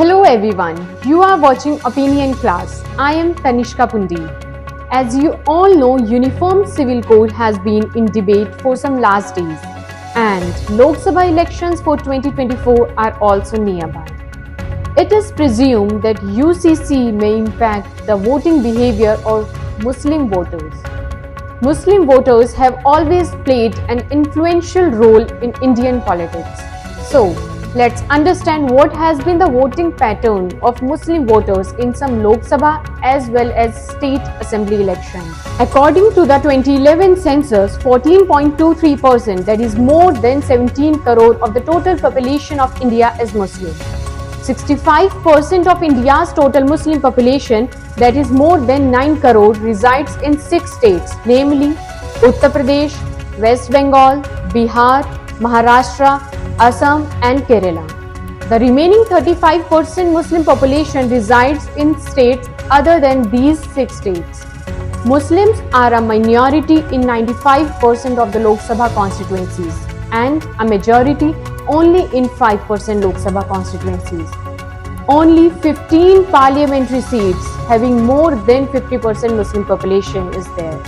Hello everyone, you are watching Opinion Class. I am Tanishka Pundi. As you all know, Uniform Civil Code has been in debate for some last days and Lok Sabha elections for 2024 are also nearby. It is presumed that UCC may impact the voting behavior of Muslim voters. Muslim voters have always played an influential role in Indian politics. So, let's understand what has been the voting pattern of Muslim voters in some Lok Sabha as well as state assembly elections. According to the 2011 census, 14.23%, that is more than 17 crore of the total population of India is Muslim. 65% of India's total Muslim population, that is more than 9 crore, resides in 6 states, namely Uttar Pradesh, West Bengal, Bihar, Maharashtra, Assam and Kerala. The remaining 35% Muslim population resides in states other than these 6 states. Muslims are a minority in 95% of the Lok Sabha constituencies and a majority only in 5% Lok Sabha constituencies. Only 15 parliamentary seats having more than 50% Muslim population is there.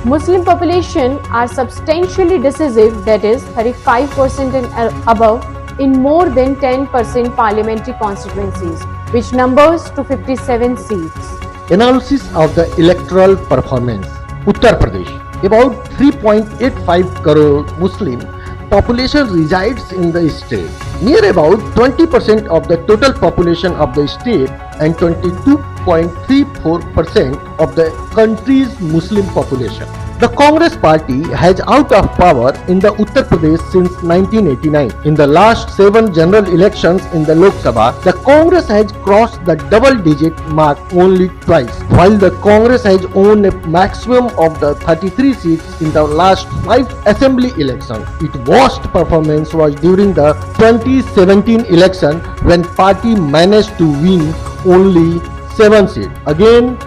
Muslim population are substantially decisive, that is 35% and above in more than 10% parliamentary constituencies, which numbers to 57 seats. Analysis of the electoral performance. Uttar Pradesh. About 3.85 crore Muslim population resides in the state. Near about 20% of the total population of the state and 22.34% of the country's Muslim population. The Congress party has out of power in the Uttar Pradesh since 1989. In the last 7 general elections in the Lok Sabha, the Congress has crossed the double-digit mark only twice, while the Congress has won a maximum of the 33 seats in the last 5 assembly elections. Its worst performance was during the 2017 election when party managed to win only 7 seats. Again,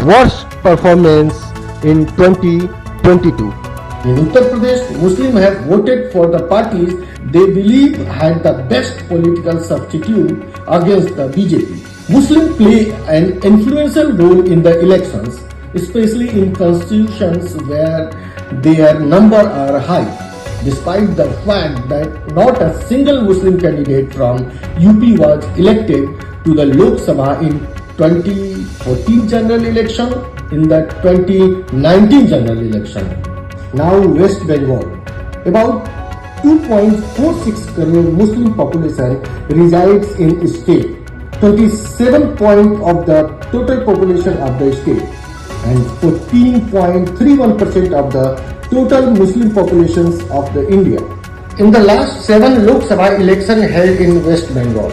worst performance in 2022. In Uttar Pradesh, Muslims have voted for the parties they believe had the best political substitute against the BJP. Muslims play an influential role in the elections, especially in constitutions where their numbers are high, despite the fact that not a single Muslim candidate from UP was elected to the Lok Sabha in 2014 general election, in the 2019 general election. Now West Bengal. About 2.46 crore Muslim population resides in state, 27% of the total population of the state and 14.31% of the total Muslim populations of the India. In the last 7 Lok Sabha election held in West Bengal,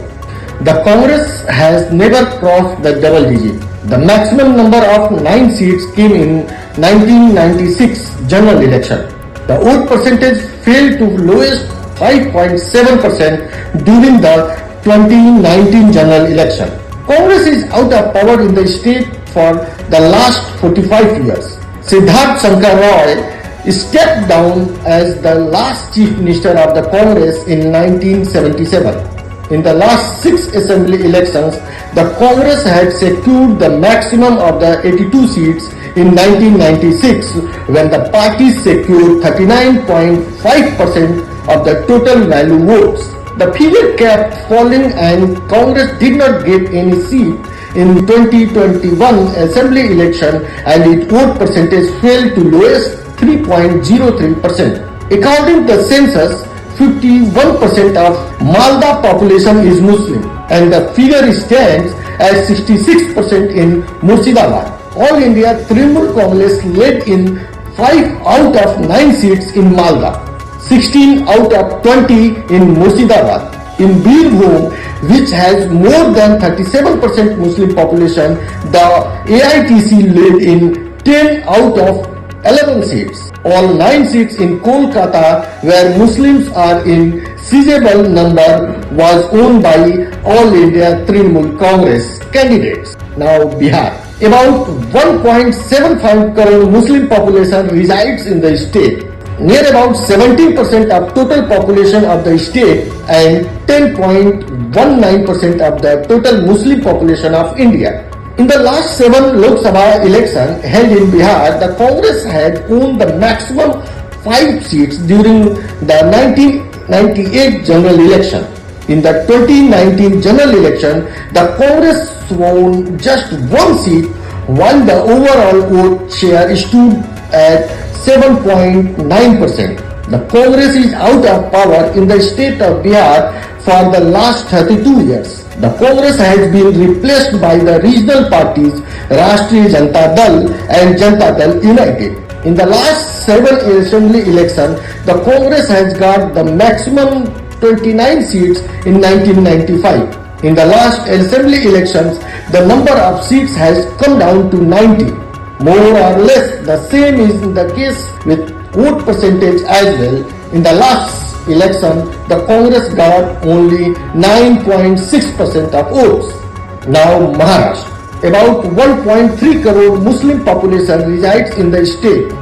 the Congress has never crossed the double digit. The maximum number of 9 seats came in 1996 general election. The vote percentage fell to lowest 5.7% during the 2019 general election. Congress is out of power in the state for the last 45 years. Siddharth Shankar Roy stepped down as the last chief minister of the Congress in 1977. In the last 6 assembly elections, the Congress had secured the maximum of the 82 seats in 1996 when the party secured 39.5% of the total value votes. The figure kept falling and Congress did not get any seat in 2021 assembly election and its vote percentage fell to lowest 3.03%. According to the census, 51% of Malda population is Muslim and the figure stands at 66% in Murshidabad. All India Trinamool Congress led in 5 out of 9 seats in Malda, 16 out of 20 in Murshidabad. In Birbhum, which has more than 37% Muslim population, the AITC led in 10 out of 11 seats. All 9 seats in Kolkata, where Muslims are in sizable number, was owned by All India Trinamool Congress candidates. Now Bihar. About 1.75 crore Muslim population resides in the state. near about 17% of total population of the state and 10.19% of the total Muslim population of India. In the last 7 Lok Sabha election held in Bihar, the Congress had won the maximum 5 seats during the 1998 general election. In the 2019 general election, the Congress won just 1 seat while the overall vote share stood at 7.9%. The Congress is out of power in the state of Bihar for the last 32 years. The Congress has been replaced by the regional parties Rashtriya Janata Dal and Janata Dal United. In the last 7 assembly elections, the Congress has got the maximum 29 seats in 1995. In the last assembly elections, the number of seats has come down to 90. More or less the same is the case with vote percentage as well. In the last election, the Congress got only 9.6% of votes. Now Maharashtra. About 1.3 crore Muslim population resides in the state.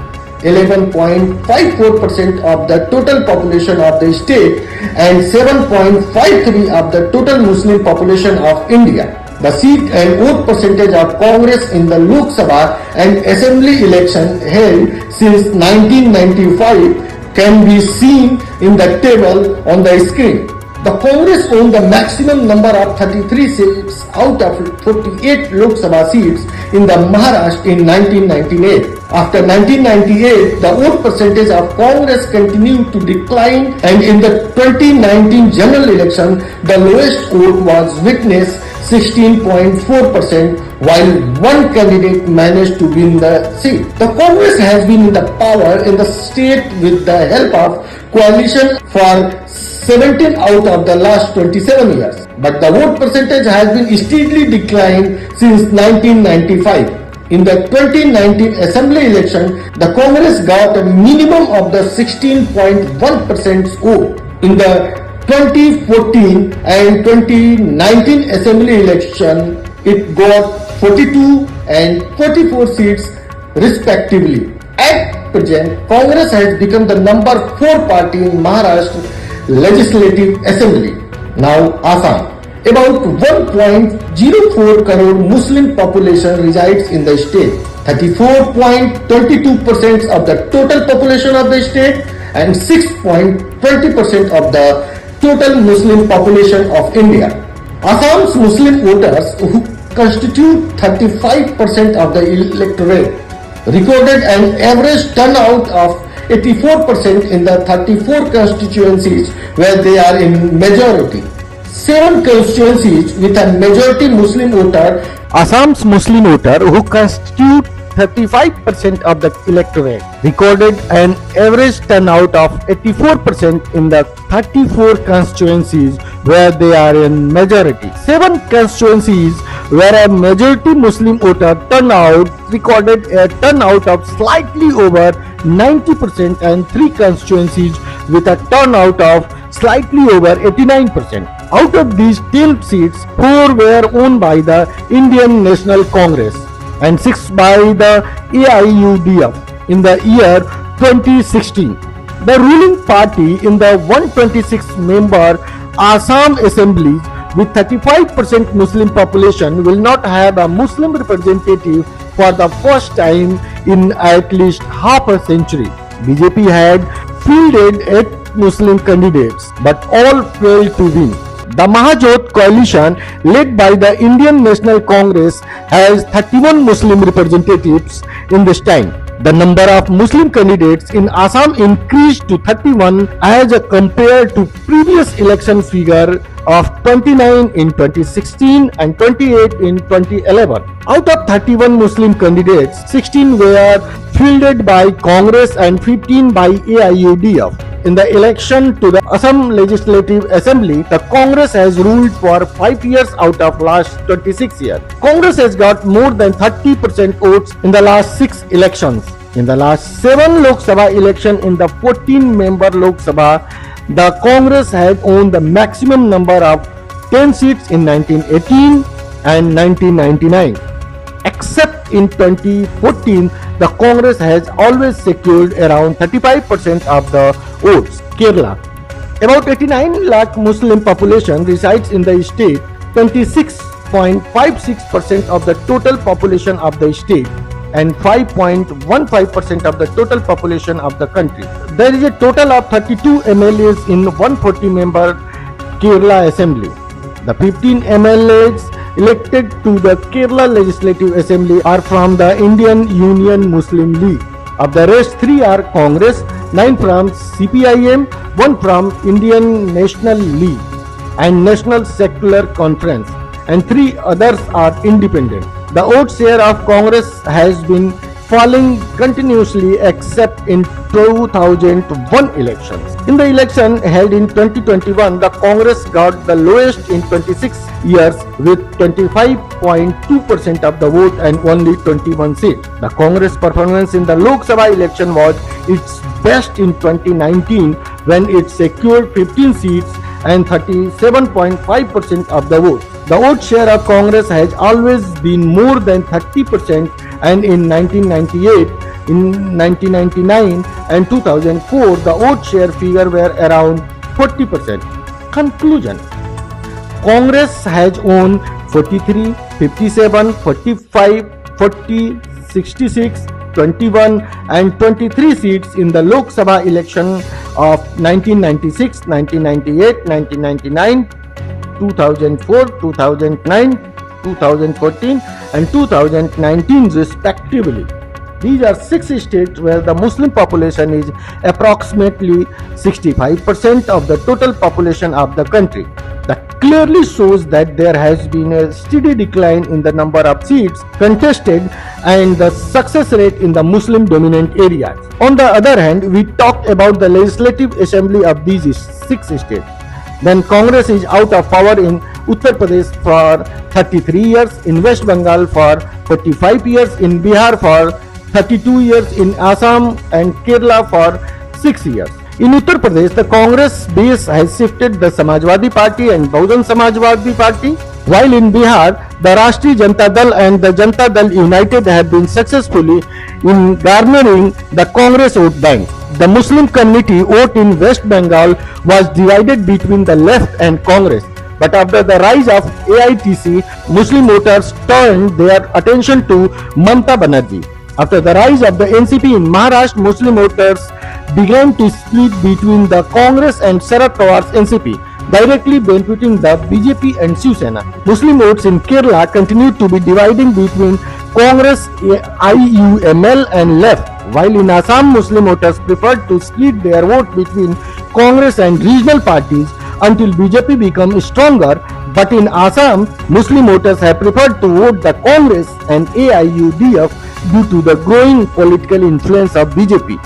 11.54% of the total population of the state and 7.53% of the total Muslim population of India. The seat and vote percentage of Congress in the Lok Sabha and Assembly election held since 1995 can be seen in the table on the screen. The Congress owned the maximum number of 33 seats out of 48 Lok Sabha seats in the Maharashtra in 1998. After 1998, the vote percentage of Congress continued to decline, and in the 2019 general election, the lowest vote was witnessed 16.4%, while one candidate managed to win the seat. The Congress has been in the power in the state with the help of coalition for 17 out of the last 27 years. But the vote percentage has been steadily declined since 1995. In the 2019 assembly election, the Congress got a minimum of the 16.1% vote. In the 2014 and 2019 assembly election, it got 42 and 44 seats respectively. At present, Congress has become the number 4 party in Maharashtra Legislative Assembly. Now Assam. About 1.04 crore Muslim population resides in the state. 34.22% of the total population of the state and 6.20% of the total Muslim population of India. Assam's Muslim voters, who constitute 35% of the electorate, recorded an average turnout of 84% in the 34 constituencies where they are in majority. 7 constituencies with a majority Muslim voter. Assam's Muslim voter, who constitute 35% of the electorate, recorded an average turnout of 84% in the 34 constituencies where they are in majority. 7 constituencies where a majority Muslim voter turnout recorded a turnout of slightly over 90%, and 3 constituencies with a turnout of slightly over 89%. Out of these 10 seats, 4 were won by the Indian National Congress and 6 by the AIUDF in the year 2016. The ruling party in the 126-member Assam Assemblies with 35% Muslim population will not have a Muslim representative for the first time in at least half a century. BJP had fielded 8 Muslim candidates, but all failed to win. The Mahajot coalition, led by the Indian National Congress, has 31 Muslim representatives in this time. The number of Muslim candidates in Assam increased to 31 as compared to previous election figure of 29 in 2016 and 28 in 2011. Out of 31 Muslim candidates, 16 were fielded by Congress and 15 by AIUDF. In the election to the Assam Legislative Assembly, the Congress has ruled for 5 years out of last 26 years. Congress has got more than 30% votes in the last 6 elections. In the last 7 Lok Sabha election in the 14-member Lok Sabha, the Congress had won the maximum number of 10 seats in 1918 and 1999. Except in 2014, the Congress has always secured around 35% of the votes. Kerala. About 89 lakh Muslim population resides in the state, 26.56% of the total population of the state and 5.15% of the total population of the country. There is a total of 32 MLAs in 140-member Kerala Assembly. The 15 MLAs elected to the Kerala Legislative Assembly are from the Indian Union Muslim League. Of the rest, 3 are Congress, 9 from CPIM, 1 from Indian National League and National Secular Conference, and 3 others are independent. The vote share of Congress has been falling continuously except in 2001 elections. In the election held in 2021, the Congress got the lowest in 26 years with 25.2% of the vote and only 21 seats. The Congress performance in the Lok Sabha election was its best in 2019 when it secured 15 seats and 37.5% of the vote. The vote share of Congress has always been more than 30%, and in 1998, in 1999 and 2004, the vote share figure were around 40%. Conclusion: Congress has won 43, 57, 45, 40, 66, 21 and 23 seats in the Lok Sabha election of 1996, 1998, 1999, 2004, 2009, 2014 and 2019 respectively. These are 6 states where the Muslim population is approximately 65% of the total population of the country. That clearly shows that there has been a steady decline in the number of seats contested and the success rate in the Muslim dominant areas. On the other hand, we talked about the legislative assembly of these 6 states. Then Congress is out of power in Uttar Pradesh for 33 years, in West Bengal for 45 years, in Bihar for 32 years, in Assam and Kerala for 6 years. In Uttar Pradesh, the Congress base has shifted the Samajwadi Party and Bahujan Samajwadi Party, while in Bihar, the Rashtriya Janata Dal and the Janata Dal United have been successfully in garnering the Congress vote bank. The Muslim community vote in West Bengal was divided between the left and Congress. But after the rise of AITC, Muslim voters turned their attention to Mamata Banerjee. After the rise of the NCP in Maharashtra, Muslim voters began to split between the Congress and Sharad Pawar's NCP, directly benefiting the BJP and Shiv Sena. Muslim votes in Kerala continued to be dividing between Congress, IUML and left, while in Assam, Muslim voters preferred to split their vote between Congress and regional parties until BJP became stronger. But in Assam, Muslim voters have preferred to vote the Congress and AIUDF due to the growing political influence of BJP.